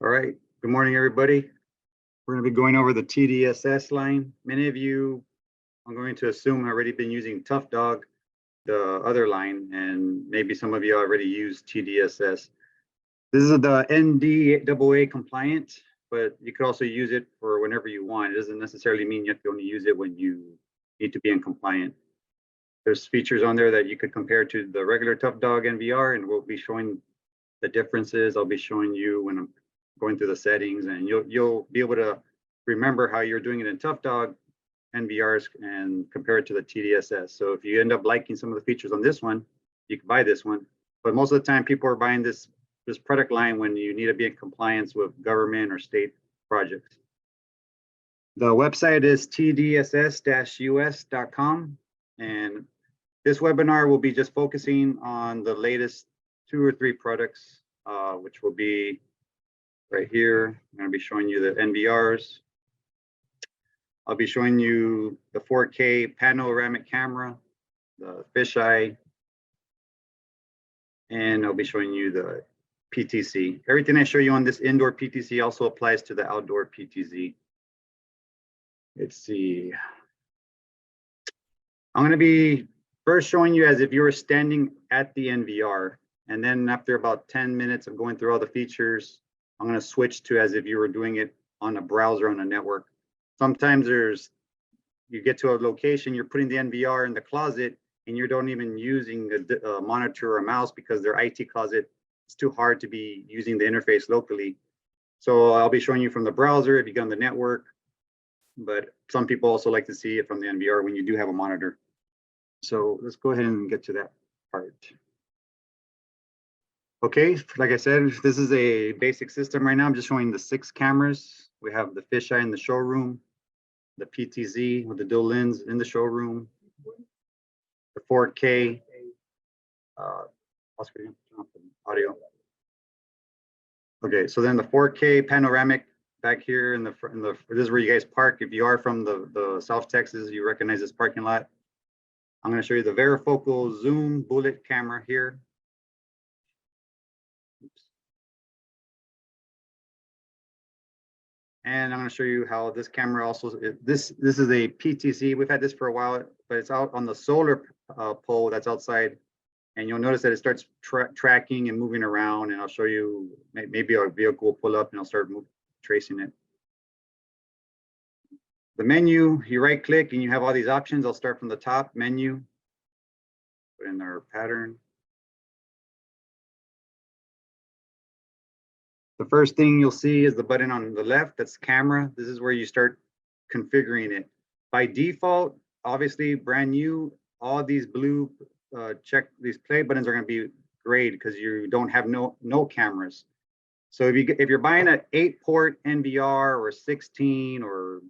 All right, good morning, everybody. We're going to be going over the TDSS line. Many of you, I'm going to assume, have already been using TOUGHDOG, the other line, and maybe some of you already use TDSS. This is the NDAA compliant, but you could also use it for whenever you want. It doesn't necessarily mean you have to only use it when you need to be in compliant. There's features on there that you could compare to the regular TOUGHDOG NVR, and we'll be showing the differences. I'll be showing you when I'm going through the settings, and you'll be able to remember how you're doing it in TOUGHDOG NVRs and compare it to the TDSS. So if you end up liking some of the features on this one, you can buy this one. But most of the time, people are buying this product line when you need to be in compliance with government or state projects. The website is tdss-us.com, and this webinar will be just focusing on the latest 2 or 3 products, which will be right here. I'm going to be showing you the NVRs. I'll be showing you the 4K panoramic camera, the fisheye, and I'll be showing you the PTZ. Everything I show you on this indoor PTZ also applies to the outdoor PTZ. Let's see. I'm going to be first showing you as if you were standing at the NVR. And then after about 10 minutes of going through all the features, I'm going to switch to as if you were doing it on a browser on a network. Sometimes you get to a location, you're putting the NVR in the closet, and you don't even using a monitor or a mouse because their IT closet, it's too hard to be using the interface locally. So I'll be showing you from the browser if you get on the network, but some people also like to see it from the NVR when you do have a monitor. So let's go ahead and get to that part. Okay, like I said, this is a basic system right now. I'm just showing the 6 cameras. We have the fisheye in the showroom, the PTZ with the dual lens in the showroom, the 4K, audio. Okay, so then the 4K panoramic back here in the this is where you guys park. If you are from the South Texas, you recognize this parking lot. I'm going to show you the varifocal zoom bullet camera here. Oops. And I'm going to show you how this camera also, this is a PTZ. We've had this for a while, but it's out on the solar pole that's outside. And you'll notice that it starts tracking and moving around. And I'll show you, maybe our vehicle will pull up and I'll start tracing it. The menu, you right click and you have all these options. I'll start from the top menu, put in our pattern. The first thing you'll see is the button on the left, that's camera. This is where you start configuring it. By default, obviously brand new, all these blue these play buttons are going to be grayed because you don't have no cameras. So if you're buying an 8-port NVR or 16 or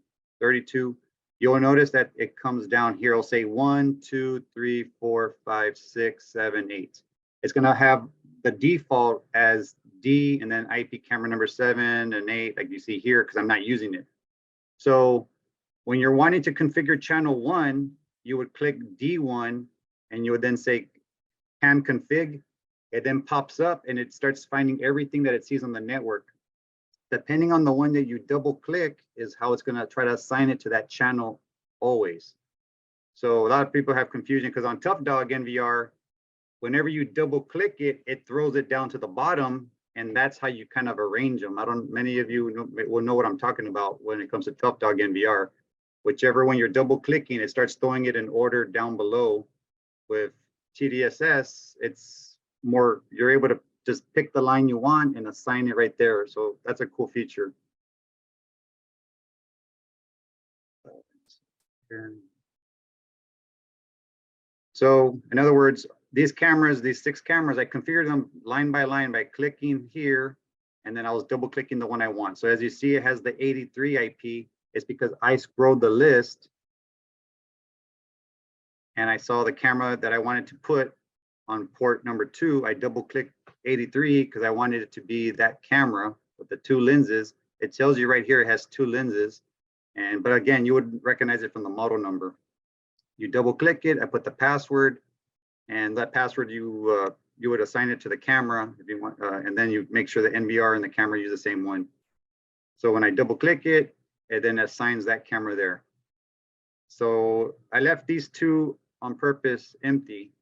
32, you'll notice that it comes down here. It'll say 1, 2, 3, 4, 5, 6, 7, 8. It's going to have the default as D and then IP camera number 7 and 8, like you see here, because I'm not using it. So when you're wanting to configure channel 1, you would click D1 and you would then say cam config. It then pops up and it starts finding everything that it sees on the network. Depending on the one that you double click is how it's going to try to assign it to that channel always. So a lot of people have confusion because on TOUGHDOG NVR, whenever you double click it, it throws it down to the bottom, and that's how you kind of arrange them. Many of you will know what I'm talking about when it comes to TOUGHDOG NVR. Whichever one you're double clicking, it starts throwing it in order down below. With TDSS, it's more, you're able to just pick the line you want and assign it right there. So that's a cool feature. So in other words, these cameras, these 6 cameras, I configured them line by line by clicking here, and then I was double clicking the one I want. So as you see, it has the 83 IP. It's because I scrolled the list and I saw the camera that I wanted to put on port number 2. I double clicked 83 because I wanted it to be that camera with the 2 lenses. It tells you right here it has 2 lenses, but again, you would recognize it from the model number. You double click it, I put the password, and that password you you would assign it to the camera if you want, and then you make sure the NVR and the camera use the same one. So when I double click it, it then assigns that camera there. So I left these two on purpose empty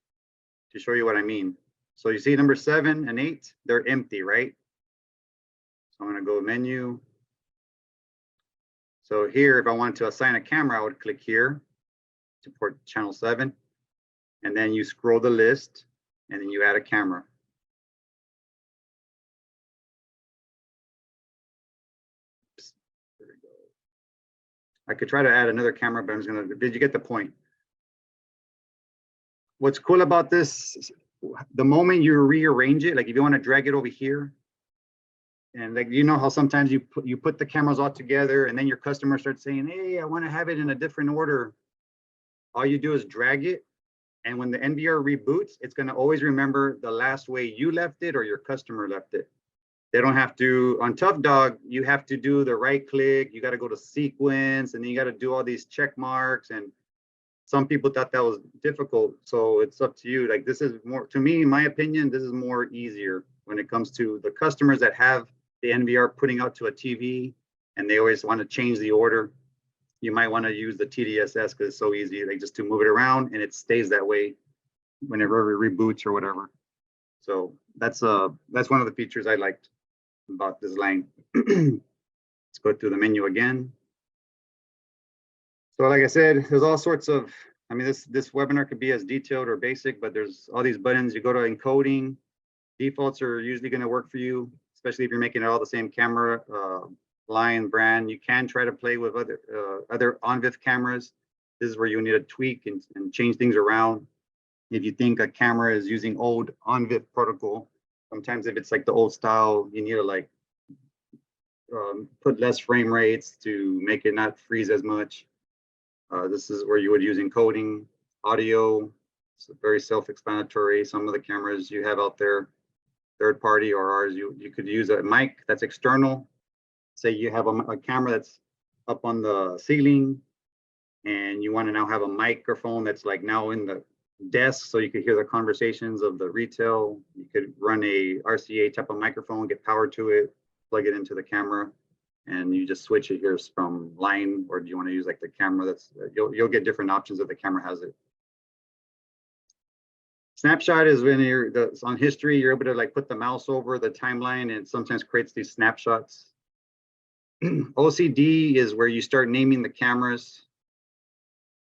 to show you what I mean. So you see number 7 and 8, they're empty, right? So I'm gonna go menu. So here, if I wanted to assign a camera, I would click here to port channel 7. And then you scroll the list and then you add a camera. Oops, there we go. I could try to add another camera, but I'm just gonna, did you get the point? What's cool about this, the moment you rearrange it, like if you want to drag it over here, and like, you know how sometimes you put the cameras all together and then your customer starts saying, hey, I want to have it in a different order. All you do is drag it. And when the NVR reboots, it's going to always remember the last way you left it or your customer left it. They don't have to, on TOUGHDOG, you have to do the right click. You got to go to sequence and then you got to do all these check marks. And some people thought that was difficult. So it's up to you. Like this is more, to me, in my opinion, this is more easier when it comes to the customers that have the NVR putting out to a TV and they always want to change the order. You might want to use the TDSS because it's so easy, like just to move it around and it stays that way whenever it reboots or whatever. So that's one of the features I liked about this line. Let's go through the menu again. So like I said, there's all sorts of, I mean, this webinar could be as detailed or basic, but there's all these buttons. You go to encoding, defaults are usually going to work for you, especially if you're making it all the same camera line brand. You can try to play with other ONVIF cameras. This is where you need to tweak and change things around. If you think a camera is using old ONVIF protocol, sometimes if it's like the old style, you need to like put less frame rates to make it not freeze as much. This is where you would use encoding, audio. It's very self-explanatory. Some of the cameras you have out there, third party or ours, you could use a mic that's external. Say you have a camera that's up on the ceiling and you want to now have a microphone that's like now in the desk so you could hear the conversations of the retail. You could run a RCA type of microphone, get power to it, plug it into the camera, and you just switch it here from line, or do you want to use like the camera that's, you'll get different options if the camera has it. Snapshot is when you're on history, you're able to like put the mouse over the timeline and it sometimes creates these snapshots. OCD is where you start naming the cameras.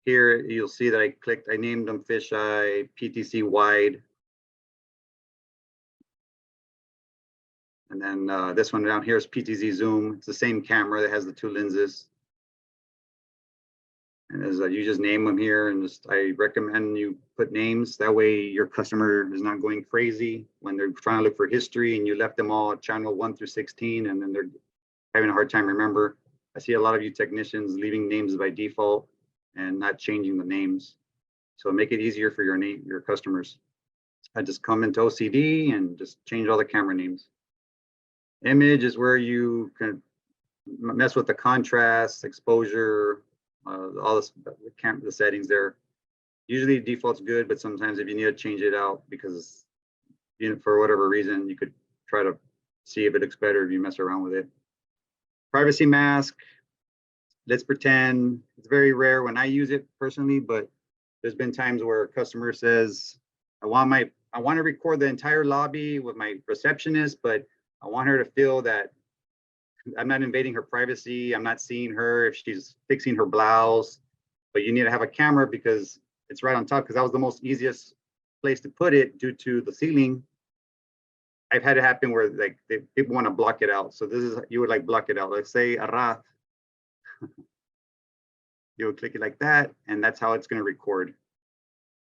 Here you'll see that I named them fisheye, PTC wide. And then this one down here is PTZ zoom. It's the same camera that has the 2 lenses. And as you just name them here, and just I recommend you put names. That way your customer is not going crazy when they're trying to look for history and you left them all at channel 1 through 16 and then they're having a hard time remember. I see a lot of you technicians leaving names by default and not changing the names. So make it easier for your customers. I just come into OCD and just change all the camera names. Image is where you can mess with the contrast, exposure, all this, the settings there. Usually default's good, but sometimes if you need to change it out because for whatever reason, you could try to see if it looks better if you mess around with it. Privacy mask, let's pretend, it's very rare when I use it personally, but there's been times where a customer says, I want to record the entire lobby with my receptionist, but I want her to feel that I'm not invading her privacy. I'm not seeing her if she's fixing her blouse, but you need to have a camera because it's right on top, because that was the most easiest place to put it due to the ceiling. I've had it happen where like people want to block it out. So this is, you would like block it out. Let's say Araf, you would click it like that, and that's how it's going to record.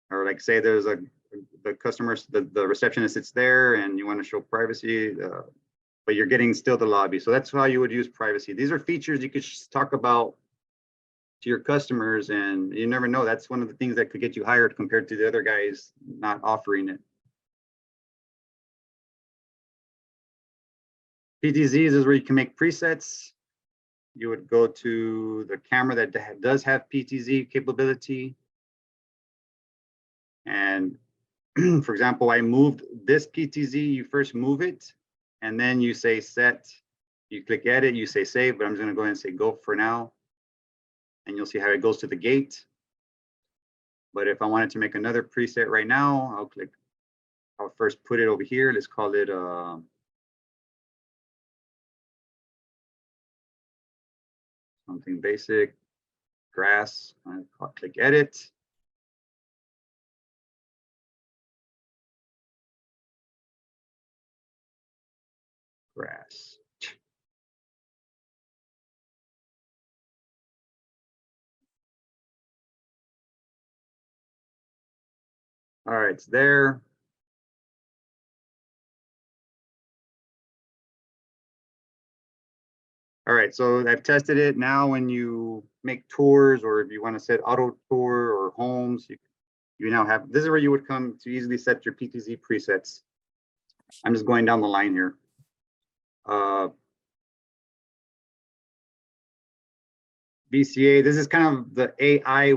Or like say there's the customer, the receptionist sits there and you want to show privacy, but you're getting still the lobby. So that's how you would use privacy. These are features you could talk about to your customers, and you never know. That's one of the things that could get you hired compared to the other guys not offering it. PTZs is where you can make presets. You would go to the camera that does have PTZ capability. And for example, I moved this PTZ, you first move it, and then you say set, you click edit, you say save, but I'm just gonna go ahead and say go for now. And you'll see how it goes to the gate. But if I wanted to make another preset right now, I'll first put it over here. Let's call it something basic, grass. I'll click edit. Grass. All right, it's there. All right, so I've tested it. Now when you make tours, or if you want to set auto tour or homes, you now have, this is where you would come to easily set your PTZ presets. I'm just going down the line here. VCA, this is kind of the AI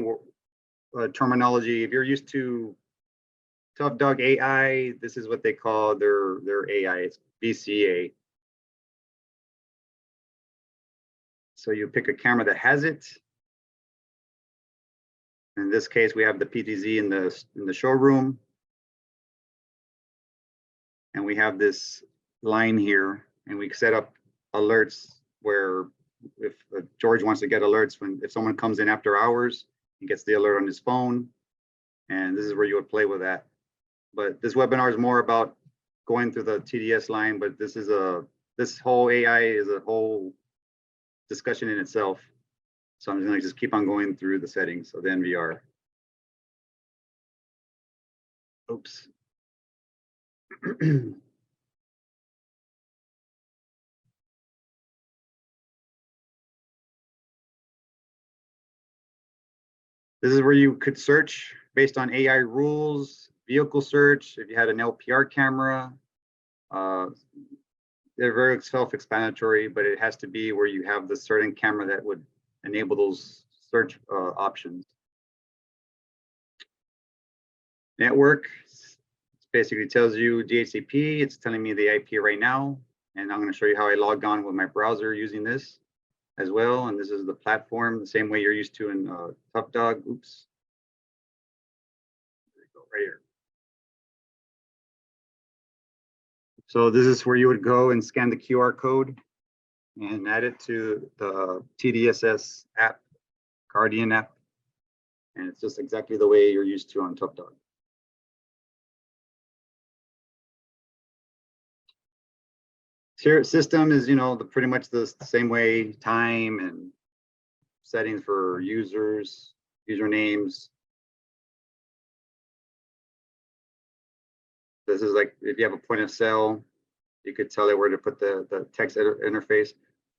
terminology. If you're used to TOUGHDOG AI, this is what they call their AI. It's VCA. So you pick a camera that has it. In this case, we have the PTZ in the showroom. And we have this line here, and we set up alerts where if George wants to get alerts if someone comes in after hours, he gets the alert on his phone. And this is where you would play with that. But this webinar is more about going through the TDS line, but this whole AI is a whole discussion in itself. So I'm just gonna just keep on going through the settings of the NVR. Oops. This is where you could search based on AI rules, vehicle search, if you had an LPR camera. They're very self-explanatory, but it has to be where you have the certain camera that would enable those search options. Network basically tells you DHCP. It's telling me the IP right now, and I'm going to show you how I log on with my browser using this as well. And this is the platform, the same way you're used to in TOUGHDOG. Oops. There you go, right here. So this is where you would go and scan the QR code and add it to the TDSS app, Guardian app. And it's just exactly the way you're used to on TOUGHDOG. System is, pretty much the same way, time and settings for users, usernames. This is like if you have a point of sale, you could tell it where to put the text interface.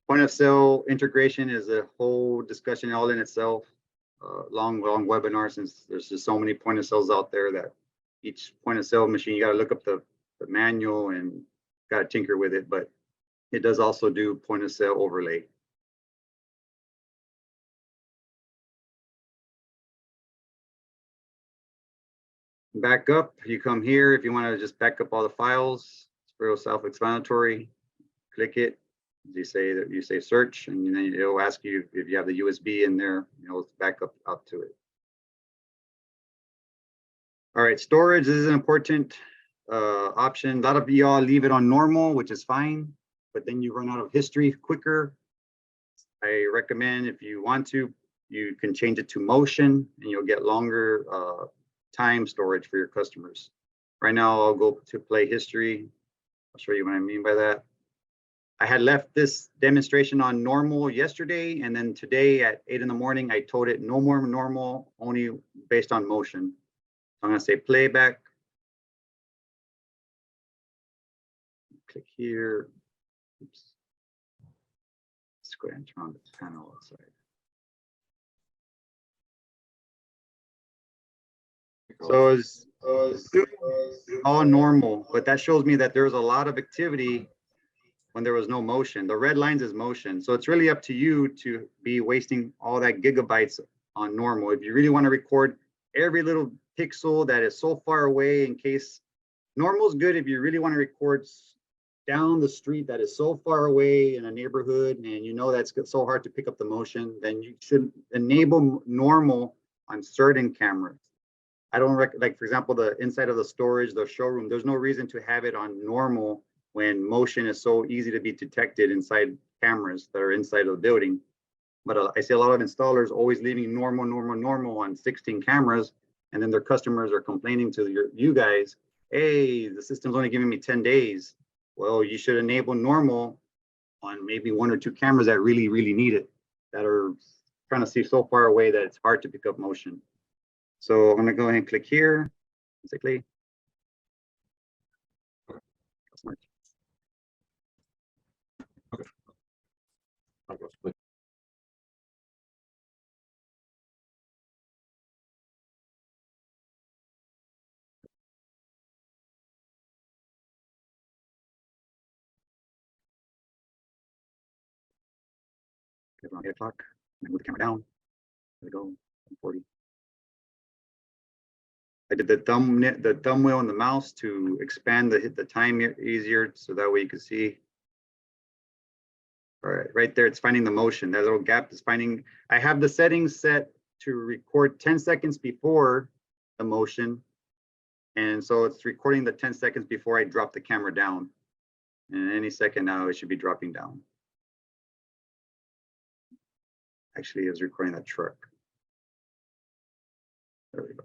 Point of sale integration is a whole discussion all in itself. Long webinar, since there's just so many point of sales out there that each point of sale machine, you got to look up the manual and got to tinker with it, but it does also do point of sale overlay. Back up, you come here if you want to just back up all the files. It's real self-explanatory. Click it. You say search, and then it'll ask you if you have the USB in there. Back up to it. All right, storage. This is an important option. A lot of y'all leave it on normal, which is fine, but then you run out of history quicker. I recommend, if you want to, you can change it to motion, and you'll get longer time storage for your customers. Right now, I'll go to play history. I'll show you what I mean by that. I had left this demonstration on normal yesterday, and then today at 8 in the morning, I told it no more normal, only based on motion. So I'm gonna say playback. Click here. Oops. Let's go ahead and turn on the panel outside. So it's all normal, but that shows me that there's a lot of activity when there was no motion. The red lines is motion. So it's really up to you to be wasting all that gigabytes on normal. If you really want to record every little pixel that is so far away in case normal is good if you really want to record down the street that is so far away in a neighborhood and you know that's so hard to pick up the motion, then you should enable normal on certain cameras. I don't like, for example, the inside of the storage, the showroom, there's no reason to have it on normal when motion is so easy to be detected inside cameras that are inside of the building. But I see a lot of installers always leaving normal on 16 cameras, and then their customers are complaining to you guys, hey, the system's only giving me 10 days. Well, you should enable normal on maybe 1 or 2 cameras that really need it, that are trying to see so far away that it's hard to pick up motion. So I'm gonna go ahead and click here, basically. Okay. Around 8 o'clock, and move the camera down. There we go, 40. I did the thumb wheel on the mouse to expand the time easier, so that way you can see. All right, right there, it's finding the motion. That little gap is finding. I have the settings set to record 10 seconds before the motion. And so it's recording the 10 seconds before I drop the camera down. And any second now, it should be dropping down. Actually, it was recording that truck. There we go.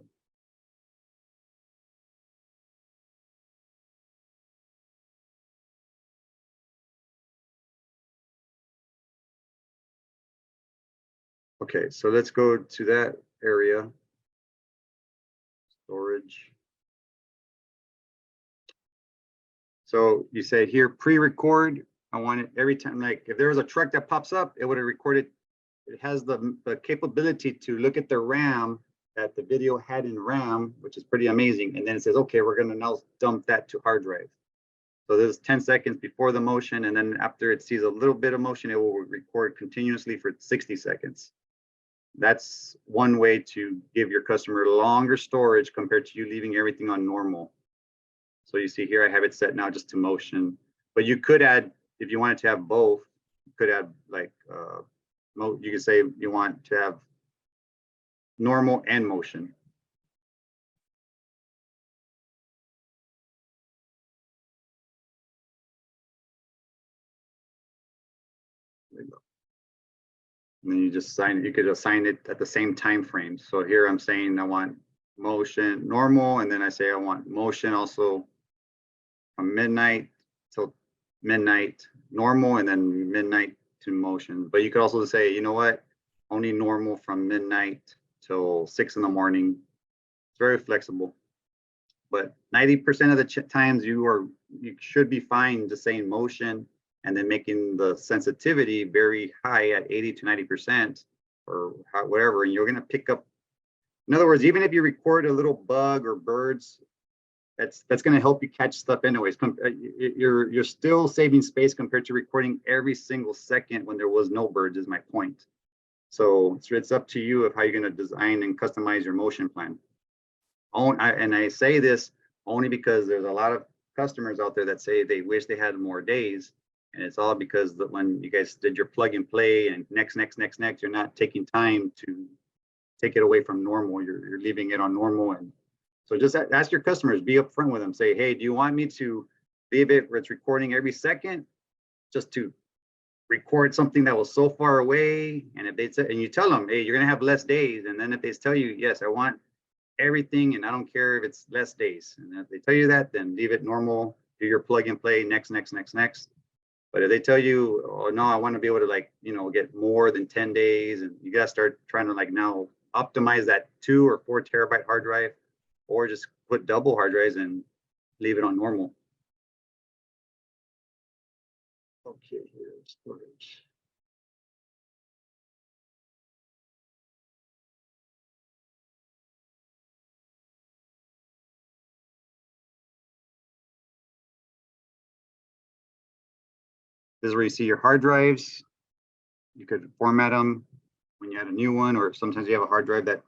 Okay, so let's go to that area. Storage. So you say here, pre-record. I want it every time, like if there was a truck that pops up, it would have recorded. It has the capability to look at the RAM that the video had in RAM, which is pretty amazing. And then it says, okay, we're gonna now dump that to hard drive. So there's 10 seconds before the motion, and then after it sees a little bit of motion, it will record continuously for 60 seconds. That's one way to give your customer longer storage compared to you leaving everything on normal. So you see here, I have it set now just to motion, but you could add, if you wanted to have both, you could add like, you could say you want to have normal and motion. There you go. And then you just assign it, you could assign it at the same time frame. So here I'm saying I want motion normal, and then I say I want motion also from midnight till midnight normal, and then midnight to motion. But you could also say, you know what, only normal from midnight till 6 in the morning. It's very flexible. But 90% of the times you should be fine just saying motion and then making the sensitivity very high at 80 to 90% or whatever, and you're gonna pick up. In other words, even if you record a little bug or birds, that's gonna help you catch stuff anyways. You're still saving space compared to recording every single second when there was no birds, is my point. So it's up to you of how you're gonna design and customize your motion plan. And I say this only because there's a lot of customers out there that say they wish they had more days. And it's all because when you guys did your plug and play and next, you're not taking time to take it away from normal. You're leaving it on normal. And so just ask your customers, be upfront with them. Say, hey, do you want me to leave it where it's recording every second just to record something that was so far away? And if they say, and you tell them, hey, you're gonna have less days. And then if they tell you, yes, I want everything, and I don't care if it's less days. And if they tell you that, then leave it normal, do your plug and play, next. But if they tell you, oh no, I want to be able to, like, you know, get more than 10 days, and you gotta start trying to like now optimize that 2 or 4 terabyte hard drive, or just put double hard drives and leave it on normal. Okay, here's storage. This is where you see your hard drives. You could format them when you add a new one, or sometimes you have a hard drive that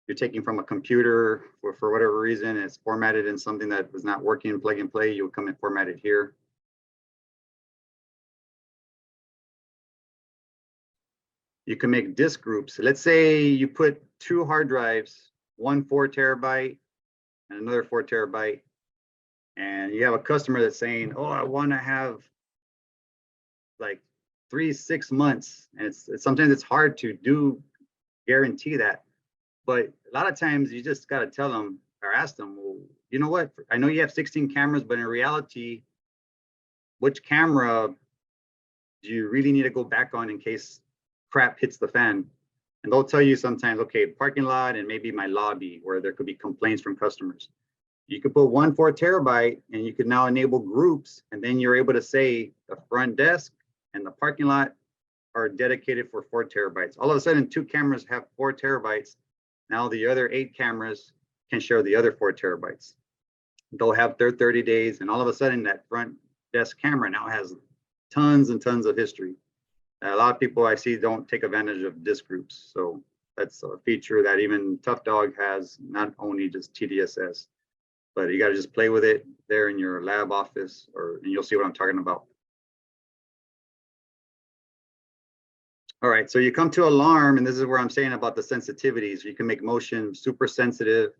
you're taking from a computer for whatever reason, it's formatted in something that was not working, plug and play, you'll come and format it here. You can make disk groups. Let's say you put 2 hard drives, one 4 terabyte and another 4 terabyte. And you have a customer that's saying, oh, I want to have like 3-6 months. And sometimes it's hard to guarantee that. But a lot of times you just got to tell them or ask them, well, you know what? I know you have 16 cameras, but in reality, which camera do you really need to go back on in case crap hits the fan? And they'll tell you sometimes, okay, parking lot and maybe my lobby where there could be complaints from customers. You could put 1 4 terabyte and you could now enable groups, and then you're able to say the front desk and the parking lot are dedicated for 4 terabytes. All of a sudden, 2 cameras have 4 terabytes. Now the other 8 cameras can share the other 4 terabytes. They'll have their 30 days, and all of a sudden that front desk camera now has tons and tons of history. A lot of people I see don't take advantage of disk groups. So that's a feature that even TOUGHDOG has, not only just TDSS, but you got to just play with it there in your lab office, and you'll see what I'm talking about. All right, so you come to alarm, and this is where I'm saying about the sensitivities. You can make motion super sensitive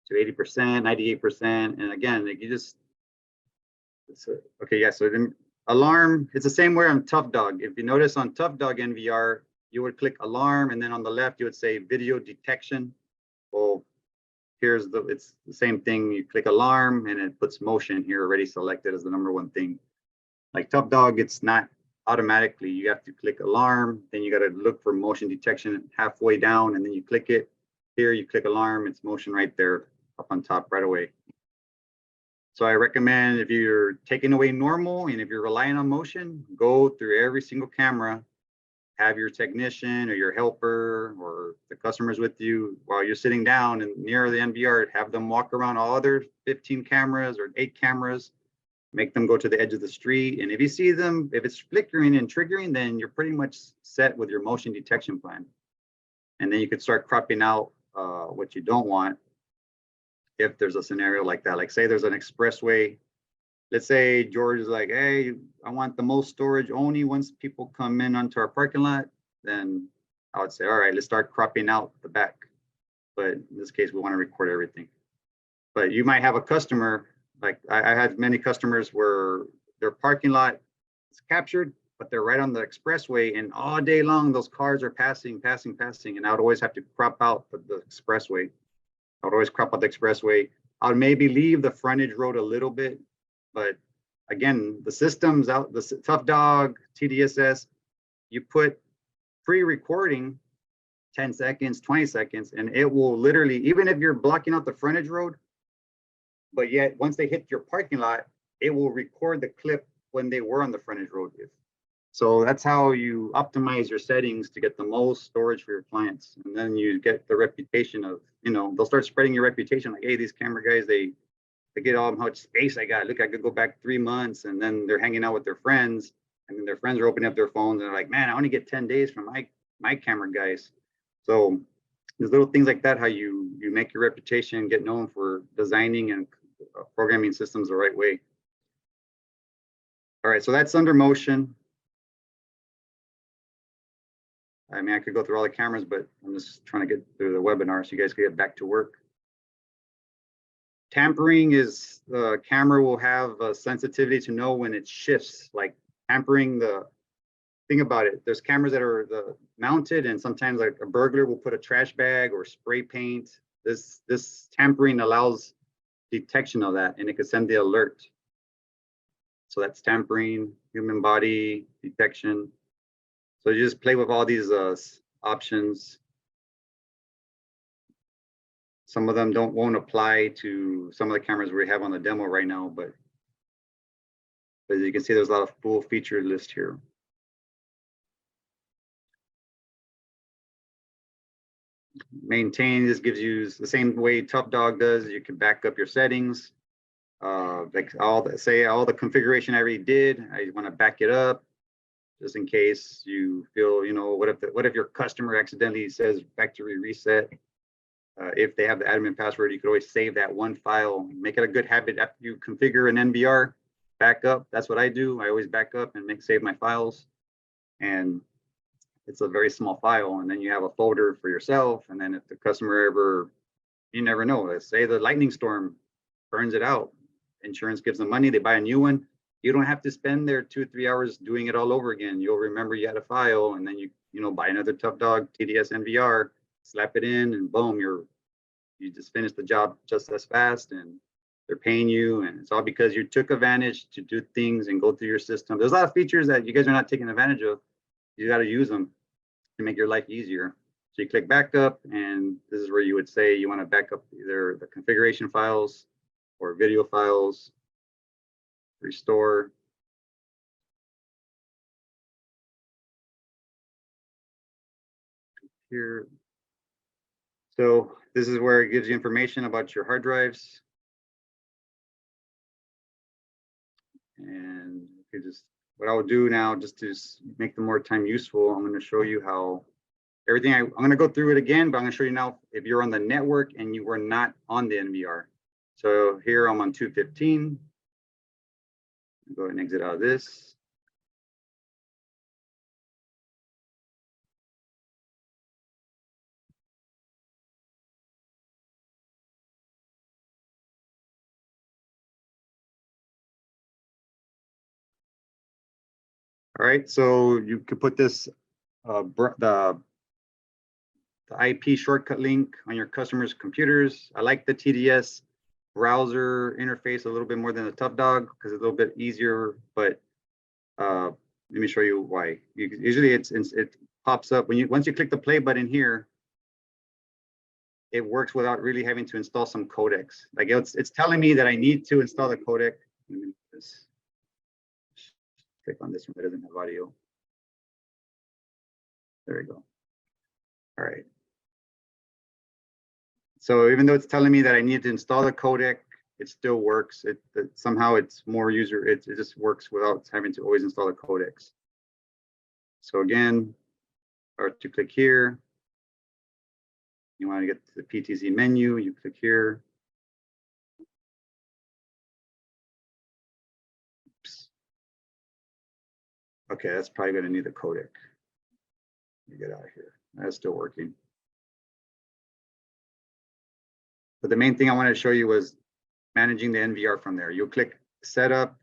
to 80%, 98%. And again, like you just, okay, yeah, so then alarm, it's the same way on TOUGHDOG. If you notice on TOUGHDOG NVR, you would click alarm, and then on the left, you would say video detection. Well, it's the same thing. You click alarm, and it puts motion here already selected as the #1 thing. Like TOUGHDOG, it's not automatically. You have to click alarm, then you got to look for motion detection halfway down, and then you click it. Here, you click alarm, it's motion right there up on top right away. So I recommend if you're taking away normal and if you're relying on motion, go through every single camera, have your technician or your helper or the customers with you while you're sitting down and near the NVR, have them walk around all other 15 cameras or 8 cameras, make them go to the edge of the street. And if you see them, if it's flickering and triggering, then you're pretty much set with your motion detection plan. And then you could start cropping out what you don't want if there's a scenario like that. Like say there's an expressway. Let's say George is like, hey, I want the most storage only once people come in onto our parking lot. Then I would say, all right, let's start cropping out the back. But in this case, we want to record everything. But you might have a customer, like I had many customers where their parking lot is captured, but they're right on the expressway, and all day long those cars are passing, and I would always have to crop out the expressway. I would always crop out the expressway. I would maybe leave the frontage road a little bit, but again, the systems out, the TOUGHDOG, TDSS, you put pre-recording 10 seconds, 20 seconds, and it will literally, even if you're blocking out the frontage road, but yet once they hit your parking lot, it will record the clip when they were on the frontage road. So that's how you optimize your settings to get the most storage for your clients. And then you get the reputation of, they'll start spreading your reputation like, hey, these camera guys, they get all how much space I got. Look, I could go back 3 months, and then they're hanging out with their friends, and then their friends are opening up their phones and they're like, man, I only get 10 days from my camera guys. So there's little things like that, how you make your reputation, get known for designing and programming systems the right way. All right, so that's under motion. I mean, I could go through all the cameras, but I'm just trying to get through the webinar so you guys can get back to work. Tampering is the camera will have a sensitivity to know when it shifts, like tampering think about it. There's cameras that are mounted, and sometimes like a burglar will put a trash bag or spray paint. This tampering allows detection of that, and it could send the alert. So that's tampering, human body detection. So you just play with all these options. Some of them won't apply to some of the cameras we have on the demo right now, but as you can see, there's a lot of full feature list here. Maintain, this gives you the same way TOUGHDOG does. You can back up your settings. Like all the configuration I already did, I want to back it up just in case you feel, what if your customer accidentally says factory reset. If they have the admin password, you could always save that one file. Make it a good habit after you configure an NVR, back up. That's what I do. I always back up and save my files. And it's a very small file. And then you have a folder for yourself. And then if the customer ever, you never know, let's say the lightning storm burns it out, insurance gives them money, they buy a new one. You don't have to spend their 2 or 3 hours doing it all over again. You'll remember you had a file, and then you buy another TOUGHDOG TDS NVR, slap it in, and boom, you just finished the job just as fast, and they're paying you. And it's all because you took advantage to do things and go through your system. There's a lot of features that you guys are not taking advantage of. You got to use them to make your life easier. So you click backup, and this is where you would say you want to back up either the configuration files or video files. Restore. Here. So this is where it gives you information about your hard drives. And you just, what I'll do now, just to make the more time useful, I'm going to show you how everything, I'm going to go through it again, but I'm going to show you now if you're on the network and you were not on the NVR. So here I'm on 215. Go ahead and exit out of this. All right, so you could put this the IP shortcut link on your customers' computers. I like the TDS browser interface a little bit more than the TOUGHDOG because it's a little bit easier, but let me show you why. Usually it pops up when once you click the play button here, it works without really having to install some codecs. Like it's telling me that I need to install the codec. Let me just click on this one that doesn't have audio. There we go. All right. So even though it's telling me that I need to install the codec, it still works. Somehow it's more user, it just works without having to always install the codecs. So again, or to click here, you want to get to the PTZ menu, you click here. Oops. Okay, that's probably going to need a codec. Let me get out of here. That's still working. But the main thing I wanted to show you was managing the NVR from there. You'll click setup.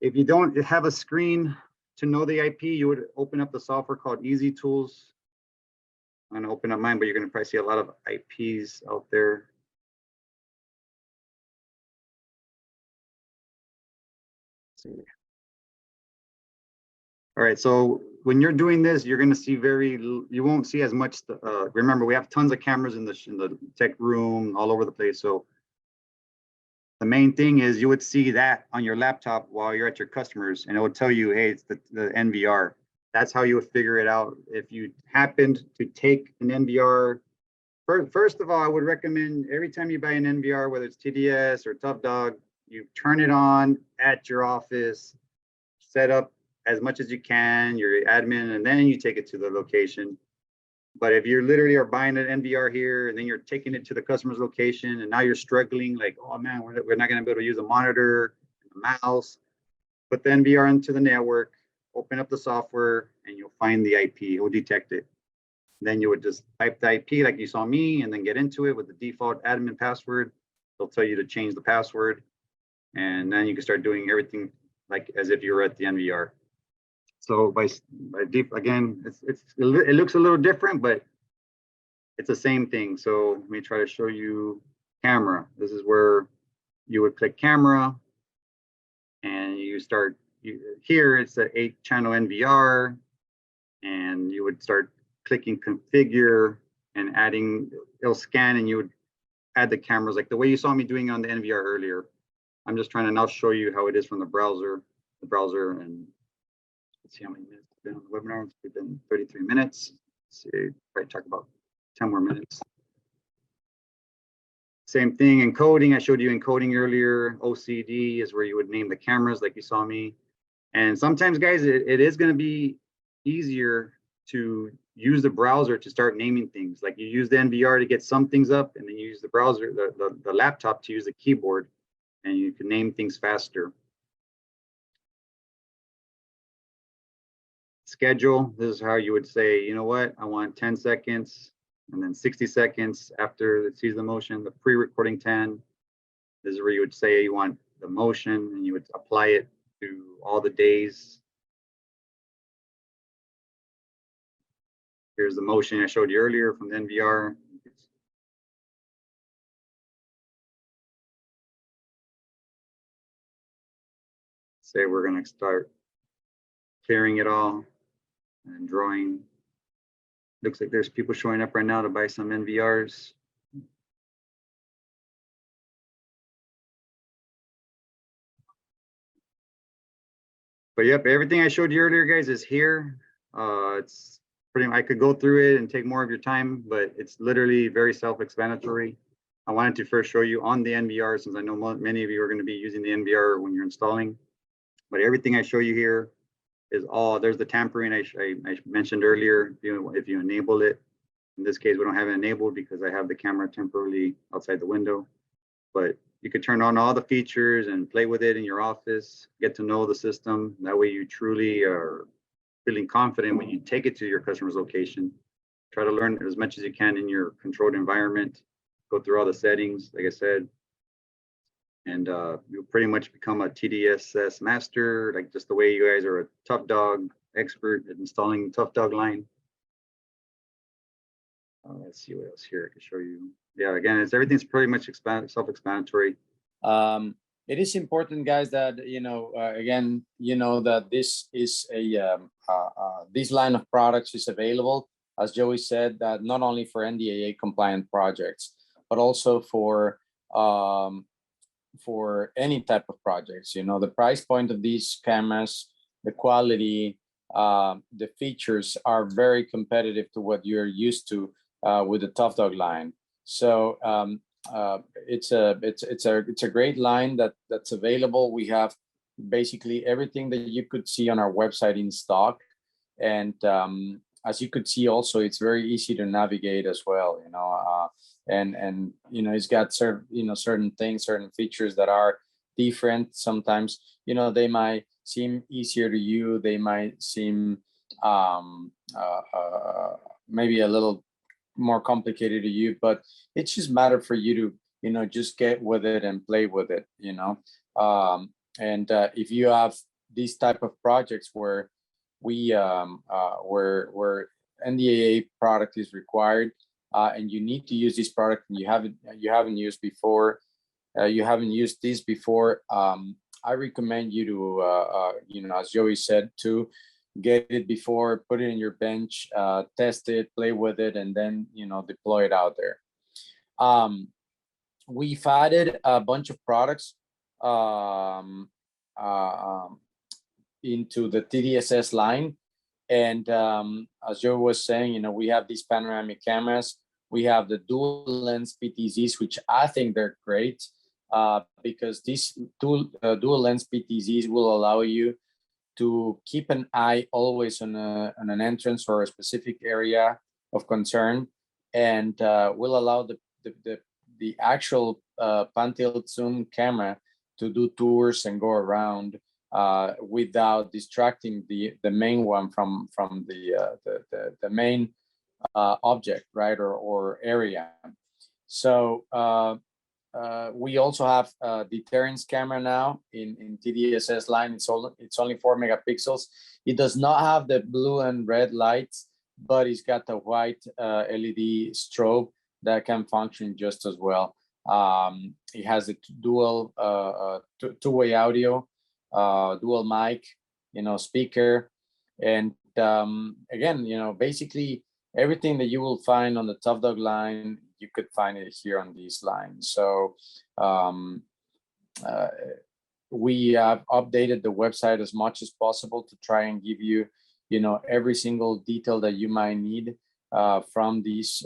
If you don't have a screen to know the IP, you would open up the software called Easy Tools. I'm going to open up mine, but you're going to probably see a lot of IPs out there. Let's see. All right, so when you're doing this, you're going to see you won't see as much. Remember, we have tons of cameras in the tech room all over the place. So the main thing is you would see that on your laptop while you're at your customers, and it will tell you, hey, it's the NVR. That's how you would figure it out. If you happened to take an NVR, first of all, I would recommend every time you buy an NVR, whether it's TDS or TOUGHDOG, you turn it on at your office, set up as much as you can, your admin, and then you take it to the location. But if you literally are buying an NVR here and then you're taking it to the customer's location and now you're struggling, like, oh man, we're not going to be able to use a monitor, a mouse, put the NVR into the network, open up the software, and you'll find the IP. It will detect it. Then you would just type the IP like you saw me and then get into it with the default admin password. They'll tell you to change the password. And then you can start doing everything like as if you were at the NVR. So by deep, again, it looks a little different, but it's the same thing. So let me try to show you camera. This is where you would click camera and you start here. It's an 8-channel NVR, and you would start clicking configure and adding, it'll scan and you would add the cameras like the way you saw me doing on the NVR earlier. I'm just trying to now show you how it is from the browser, and let's see how many minutes we've been on the webinar. It's been 33 minutes. Let's see, probably talk about 10 more minutes. Same thing, encoding. I showed you encoding earlier. OCD is where you would name the cameras like you saw me. And sometimes, guys, it is going to be easier to use the browser to start naming things. Like you use the NVR to get some things up, and then you use the browser, the laptop to use the keyboard, and you can name things faster. Schedule, this is how you would say, you know what, I want 10 seconds and then 60 seconds after it sees the motion, the pre-recording 10. This is where you would say you want the motion, and you would apply it to all the days. Here's the motion I showed you earlier from the NVR. Say we're going to start clearing it all and drawing. Looks like there's people showing up right now to buy some NVRs. But yep, everything I showed you earlier, guys, is here. It's pretty, I could go through it and take more of your time, but it's literally very self-explanatory. I wanted to first show you on the NVR, since I know many of you are going to be using the NVR when you're installing. But everything I show you here is all, there's the tampering I mentioned earlier. If you enable it, in this case, we don't have it enabled because I have the camera temporarily outside the window. But you could turn on all the features and play with it in your office, get to know the system. That way you truly are feeling confident when you take it to your customer's location. Try to learn as much as you can in your controlled environment. Go through all the settings, like I said. And you'll pretty much become a TDSS master, like just the way you guys are a TOUGHDOG expert at installing TOUGHDOG line. Let's see what else here I can show you. Yeah, again, everything's pretty much self-explanatory. It is important, guys, that again, that this is a this line of products is available, as Joey said, that not only for NDAA compliant projects, but also for any type of projects. The price point of these cameras, the quality, the features are very competitive to what you're used to with the TOUGHDOG line. So it's a great line that's available. We have basically everything that you could see on our website in stock, and as you could see, also it's very easy to navigate as well. And it's got certain things, certain features that are different. Sometimes they might seem easier to you. They might seem maybe a little more complicated to you, but it's just matter for you to just get with it and play with it. And if you have these type of projects where we where NDAA product is required, and you need to use this product and you haven't used before, you haven't used this before, I recommend you to as Joey said, to get it before, put it in your bench, test it, play with it, and then deploy it out there. We've added a bunch of products into the TDSS line, and as Joe was saying, we have these panoramic cameras. We have the dual lens PTZs, which I think they're great because these dual lens PTZs will allow you to keep an eye always on an entrance or a specific area of concern, and will allow the actual pan-tilt zoom camera to do tours and go around without distracting the main one from the main object, right, or area. So we also have a deterrence camera now in TDSS line. It's only 4 megapixels. It does not have the blue and red lights, but it's got the white LED strobe that can function just as well. It has a dual two-way audio, dual mic, speaker, and again, basically everything that you will find on the TOUGHDOG line, you could find it here on these lines. So we have updated the website as much as possible to try and give you, every single detail that you might need from this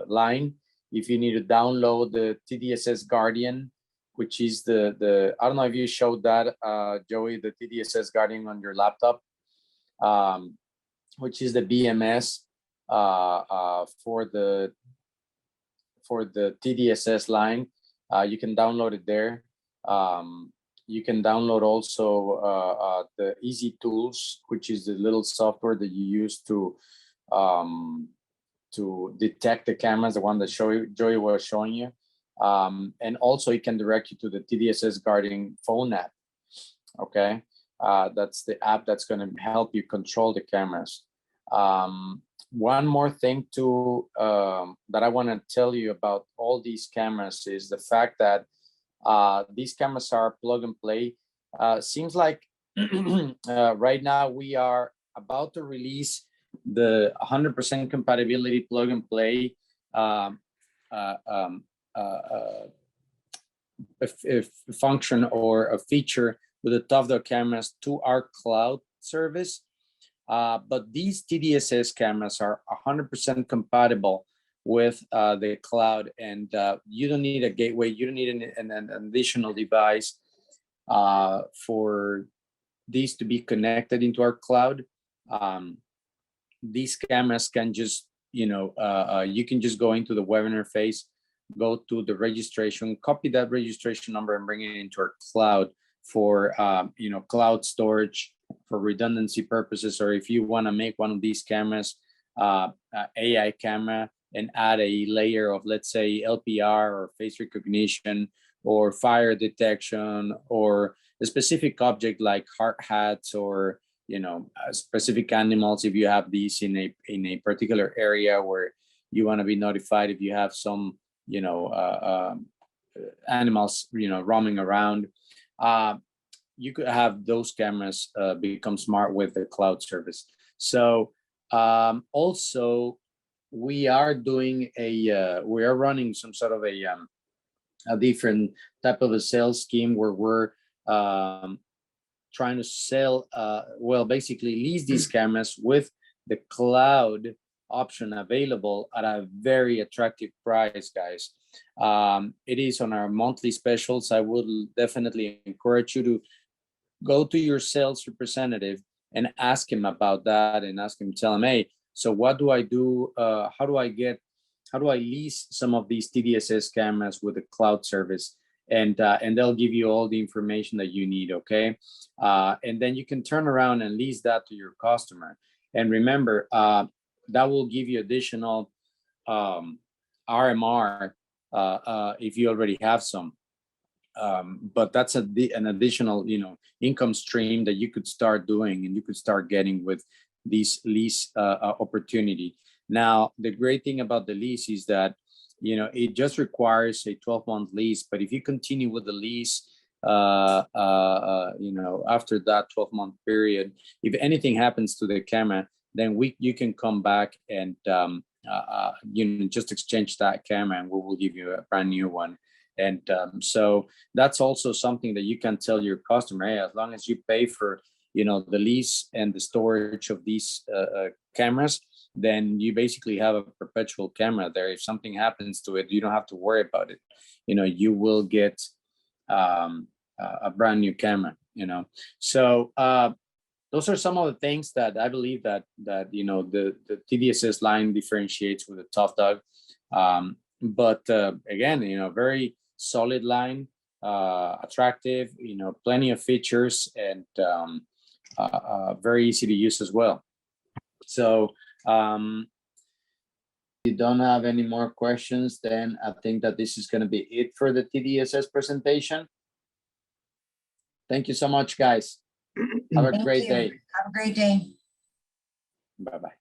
line. If you need to download the TDSS Guardian, which is the I don't know if you showed that, Joey, the TDSS Guardian on your laptop, which is the BMS for the TDSS line. You can download it there. You can download also the Easy Tools, which is the little software that you use to detect the cameras, the one that Joey was showing you. And also it can direct you to the TDSS Guarding phone app. Okay, that's the app that's going to help you control the cameras. One more thing too that I want to tell you about all these cameras is the fact that these cameras are plug and play. Seems like right now we are about to release the 100% compatibility plug and play a function or a feature with the TOUGHDOG cameras to our cloud service. But these TDSS cameras are 100% compatible with the cloud, and you don't need a gateway. You don't need an additional device for these to be connected into our cloud. These cameras can just, you can just go into the web interface, go to the registration, copy that registration number, and bring it into our cloud for cloud storage, for redundancy purposes, or if you want to make one of these cameras AI camera and add a layer of, let's say, LPR or face recognition or fire detection or a specific object like hard hats or specific animals. If you have these in a particular area where you want to be notified if you have some animals roaming around, you could have those cameras become smart with the cloud service. So also we are doing we are running some sort of a different type of a sales scheme where we're trying to sell, basically lease these cameras with the cloud option available at a very attractive price, guys. It is on our monthly specials. I would definitely encourage you to go to your sales representative and ask him about that, and tell him, hey, so what do I do? How do I lease some of these TDSS cameras with the cloud service? And they'll give you all the information that you need, okay? And then you can turn around and lease that to your customer. And remember, that will give you additional RMR if you already have some. But that's an additional, income stream that you could start doing and you could start getting with this lease opportunity. Now, the great thing about the lease is that, it just requires a 12-month lease. But if you continue with the lease, after that 12-month period, if anything happens to the camera, then you can come back and just exchange that camera, and we will give you a brand new one. And so that's also something that you can tell your customer, hey, as long as you pay for the lease and the storage of these cameras, then you basically have a perpetual camera there. If something happens to it, you don't have to worry about it. You will get a brand new camera. So those are some of the things that I believe that the TDSS line differentiates with the TOUGHDOG. But again, very solid line, attractive, plenty of features, and very easy to use as well. So you don't have any more questions, then I think that this is going to be it for the TDSS presentation. Thank you so much, guys. Have a great day. Have a great day. Bye-bye.